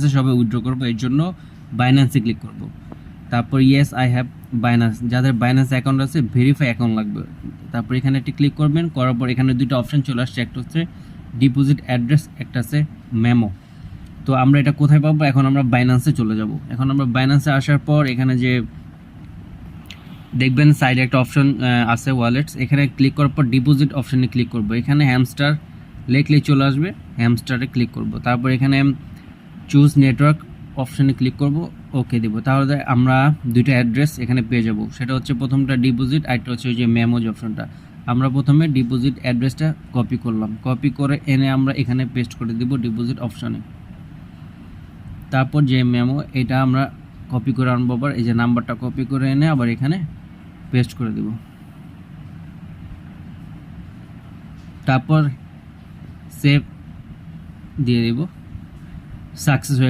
সবাই উইথড্র করবো, এর জন্য বাইন্যান্সে ক্লিক করব। তারপর ইয়েস আই হ্যাভ বাইন্যান্স, যাদের বাইন্যান্স অ্যাকাউন্ট আছে ভেরিফাই অ্যাকাউন্ট লাগবে। তারপর এখানে একটি ক্লিক করবেন, করার পর এখানে দুটো অপশন চলে আসছে, একটা হচ্ছে ডিপোজিট অ্যাড্রেস, একটা আছে মেমো। তো আমরা এটা কোথায় পাবো? এখন আমরা বাইন্যান্সে চলে যাব। এখন আমরা বাইন্যান্সে আসার পর এখানে যে দেখবেন সাইডে একটা অপশন আছে ওয়ালেটস, এখানে ক্লিক করার পর ডিপোজিট অপশনে ক্লিক করব। এখানে হ্যামস্টার লেখলেই চলে আসবে, হ্যামস্টারে ক্লিক করব। তারপর এখানে চুজ নেটওয়ার্ক অপশনে ক্লিক করব, ওকে দেবো। তাহলে আমরা দুইটা অ্যাড্রেস এখানে পেয়ে যাব। সেটা হচ্ছে প্রথমটা ডিপোজিট, আরেকটা হচ্ছে ওই যে মেমোজ অপশনটা। আমরা প্রথমে ডিপোজিট অ্যাড্রেসটা কপি করলাম, কপি করে এনে আমরা এখানে পেস্ট করে দিব ডিপোজিট অপশনে। তারপর যে মেমো এটা আমরা কপি করে আনবো, আবার এই যে নাম্বারটা কপি করে এনে আবার এখানে পেস্ট করে দেব। তারপর সেভ দিয়ে দেব, সাকসেস হয়ে